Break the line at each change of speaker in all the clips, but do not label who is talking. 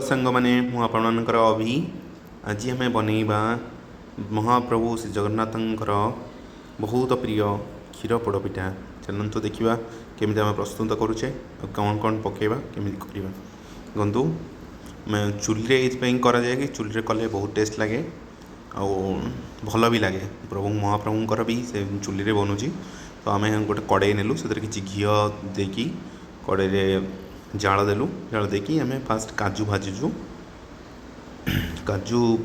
सांग मैंने मुझे अभी आज आम बनइबा महाप्रभु श्री जगन्नाथंकर बहुत प्रिय क्षीर पोड़पिठा। चलते देखा केमी आम प्रस्तुत करुचे कौन कौन पकेबा केमी करवा गंतु मैं चूल्हे ये कराए कि चूल्हे कले बहुत टेस्ट लगे आ भल भी लगे। प्रभु महाप्रभुंर भी से चूल्हे बनूची। तो आम गोटे कड़े नेलु से किसी घी देकी कड़े जाल देलु जाल देकी आम फास्ट काजू भाजुचु। काजू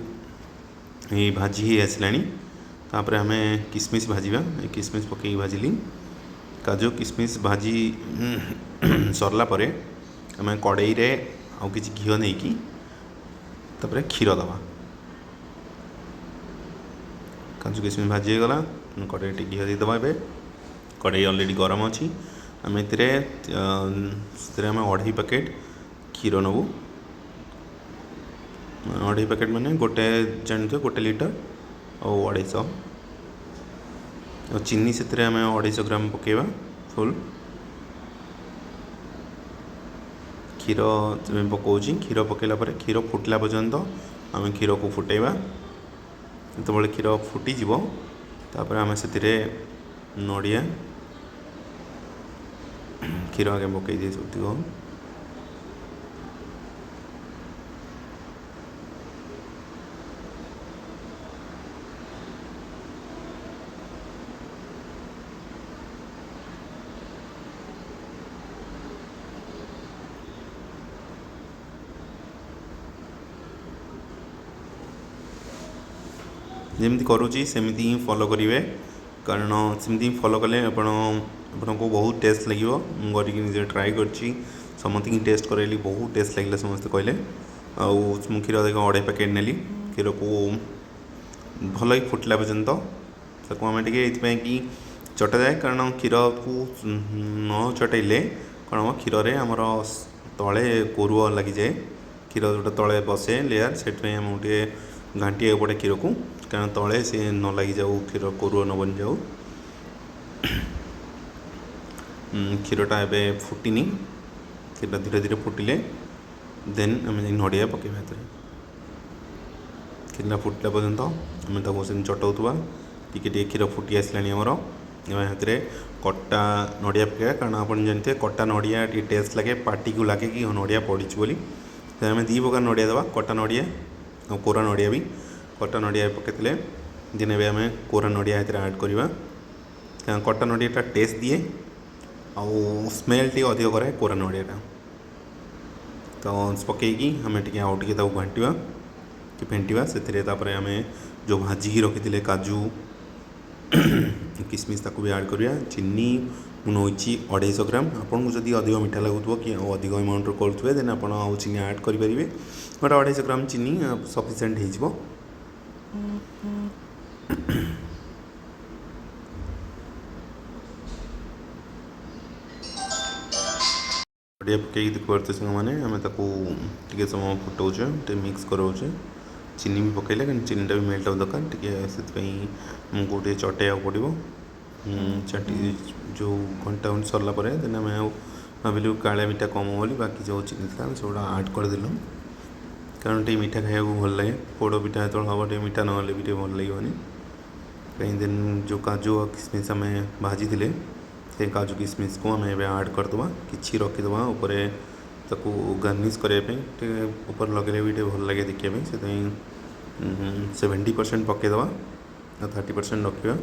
ये भाजी ही आसला तापर आम किसमिश भाजवा किसमिश पकई भाजिली काजू किसमिश भाजी सरला परे आम कड़े आउ कि घी नहीं कि क्षीर दबा काजू किसमिश भाजी गला कड़े घी देदबा। ए कड़े अलरेडी गरम अच्छी आम आम 2.5 पैकेट क्षीर नबू 2.5 पैकेट मैंने गोटे जानते 1 लीटर और 250 चीनी से आम 250 ग्राम पकेबा फुल क्षीर पकाऊँ। क्षीर पकला क्षीर फुटला पर्यंत आम क्षीर को फुटेबा। जो क्षीर फुटीज तापर आम से नड़िया क्षीर आगे पकई दिए सब जमी करुँची सेमती ही फॉलो करेंगे कारण सेमती फॉलो कले आपको बहुत टेस्ट लगे। मुझे ट्राए कर समस्त टेस्ट करेली बहुत टेस्ट लगे समस्त कहले आउ क्षीर देख 2.5 पैकेट नेली क्षीर को भल ही फुटला पर्यंत ताको आम टे कि चटा जाए कारण क्षीर को न चटेले कौन हम क्षीर आमर तले कोरुआ लगी जाए क्षीर जो तले बसे लेयार से आम गोटे घाटी पड़े क्षीर को कारण तले सी न लगी जाऊ क्षीर कोरुआ न बन जाऊ। क्षीरटा एवं फुटनी क्षीर धीरे धीरे फुटिले देन आम नड़िया पकेबा। क्षीर फुटला पर्यंत आम तक चटाऊवा टी क्षीर फुटी आसला आमर से कटा नड़िया पकेबा कारण आप जानते कटा नड़िया टी टेस्ट लगे पार्टी को लगे कि नड़िया पड़ी बोली आम 2 प्रकार नड़िया दबा कटा नड़िया और कोरा नड़िया भी कटा नड़िया पकईले दिन आम कोरा नड़िया ऐड करवा कटा नड़िया टेस्ट दिए आउ स्मेल टी अधिक कराए कोरा नड़िया तो पकईकी आम टे आउ टे घाटा कि फेंटा से आम जो भाजिकी रखी काजू किसमिश ताकू भी ऐड करवा। चीनी नौची 250 ग्राम आपको जदि अधिक मीठा लगुव कि अधिक अमाउंट करुवे देन आप चीनी ऐड करेंगे बट 250 ग्राम चीनी सफिसीयंट हो। नड़िया पकई देखते सांग मैंने आम टे समय फुटाऊे मिक्स कराऊे चीनी भी पकईले कि चीनीटा भी मेल्ट हो दरकार टे आमको टे चटेया पड़ो चाटी जो घंटा घंटे सरला देन आम भाविलु काले मीठा कम बोली बाकी जो चीनी था सब ऐड करदेलु कारण टे मीठा खाया भल लगे पोड़ पिठा जो हम टे मीठा ना भी भल लगे कहीं देन जो काजू और किसमिश आम भाजी से काजू किसमिश को आम ऐड करदे कि रखीदे उपर ताकू गार्निश करने ऊपर लगे भी भल लगे देखापी से 70% पकईदे और 30% रखा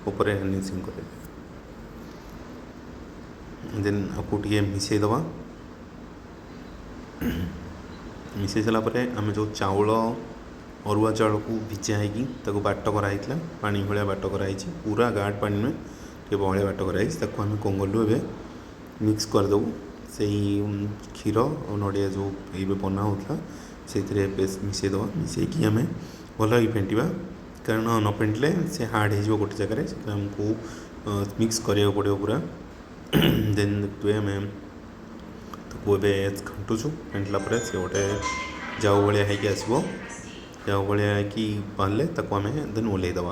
उपर गार्निशिंग कर देन आपको टे मिसईदे मिसई सारापर आम जो चाउल अरुआ चाउल को भिजाई बाट कराई पानी भाया बाट कराई पूरा गाढ़ पानी नुहे टे बहलिया बाट कराई आम कौन कलु ए मिक्स करदे से क्षीर और नड़िया जो ये बना होता से मिसईदे मिसईकि आम भल ही फेंटा कारण न फेंटिले से हार्ड हो गोटे जगह से आमको मिक्स करा पड़ो पूरा देन देखते आम घाटुचु फेंटला से गोटे जाऊ भाया होगी आसो जाऊ भाया कि बाहर ताको आम देन ओल्लईदे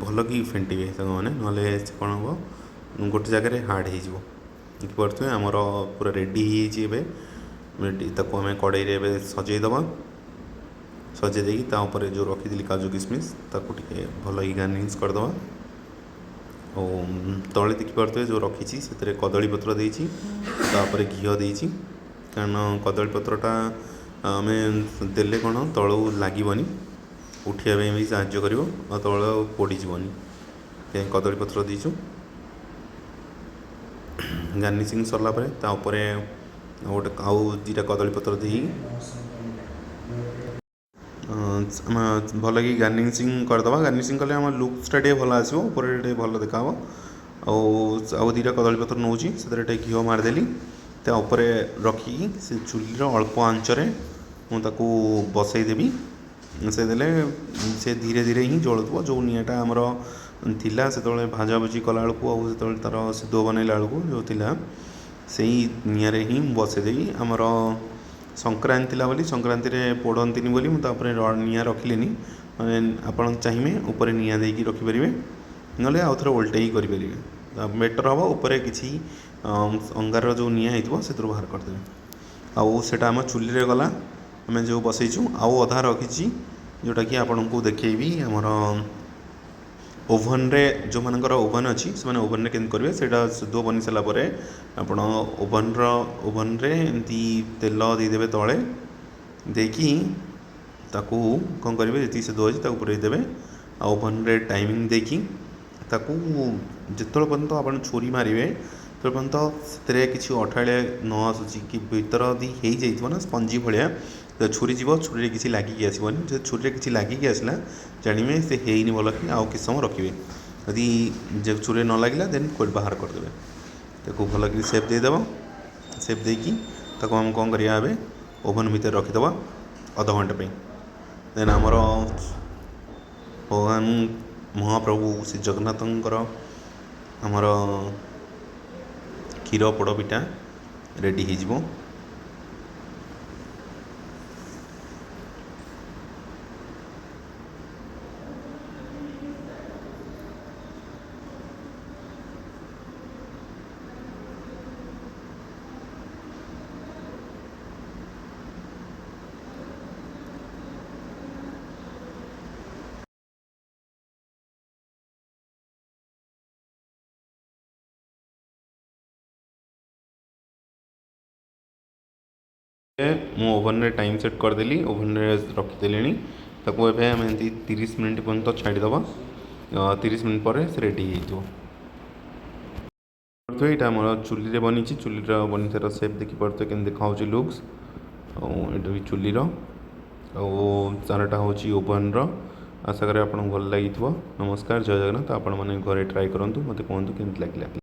भल कि फेंटे सांग मैंने ना कौन हम गोटे जगह हार्ड हो देखिपे आमर पूरा रेडी हो ताको आम कड़े सजेदबा सजे देकी तापर जो रखी काजू किशमिश ताको टिके भल ही गार्निश करदे तले देखिपे जो रखी से कदली पत्र देती घीओ देती कारण कदली पत्रटा आम देले कौन तलू लगभनी उठा भी साहय कर तल पोड़ीजनी कदली पत्र देचु गार्निशिंग सरला गोटे आउ दुटा कदली पत्र दे भल कि गार्निशिंग करदे गार्निशिंग कले आम लुक्सटा भल आसो भल देखा आउ दुटा कदली पत्र नौ से घीओ मारदेली तापर रखिकी से चुलीर अल्प आंचरे मुझे बसईदेवी बसईदे से धीरे धीरे ही जलुव जो निआटा आमर थिला से भाजा भुजी कला बेलू तार सिद्धो बनैला बेलू जो थिला से निआरे ही बसईदेवी आमर संक्रांति थिला बोली संक्रांति रे पोड़ंतीनी बोली मुझे निआ रखिलेनी आपन चाहिए ऊपर निआ देकी रखिपारे ना आउ थे ओल्टे करेंगे बेटर हम उपर किसी अंगार जो निआ हो से बाहर करदे आउ सेटा आम चुली गला आम जो बसईचु आउ अधा रखी जोटा कि आपन को देखेबी आमर ओभन रे जो मानकर ओभन अच्छी से ओभन के करेंगे से सिद्धो बनी सारापर आपण ओभन रे एमती तेल देदेवे तले देकी ताकू कौन करेंगे जी सिद्धो अच्छी पूरेदेवे ओभन रे टाइमिंग देखी ताकू जिते पर्यंत आप छुरी मारे तो पर्यंत से किसी अठाड़िया न आसूँ कि भीतर यदि हो जाए स्पंजी भाया तो छुरी जीव छुरी किसी लगिकी आसबनी जो छुरी किसी लगिकी आसला जानवे से हैनी भल कि आउ कि समय रखिए यदि छुरी न लगे देन कोट बाहर करदे ताको भल कि सेप देदेव सेप देकी ताको आम कौन करिया ओभन भितर रखीदे अध घंटे देन आमर भगवान महाप्रभु श्री जगन्नाथंकर आमर क्षीर पोड़पिठा रेडी हो मु ओभन रे टाइम सेट करदेली ओभन रे रखीदे ताको एबे आम 30 मिनट पर्यंत छाड़ीदबा 30 मिनट पर से रेडी हो यहाँ आम चुली बनी चुली बनी सारा सेप देखिपे के देखा लुक्स भी चुलीर साराटा हूँ ओभन आशा करें आपको भल लगी। नमस्कार जय जगन्नाथ। आपण मैंने घरे ट्राए करूँ मत कहतु केमती लगे।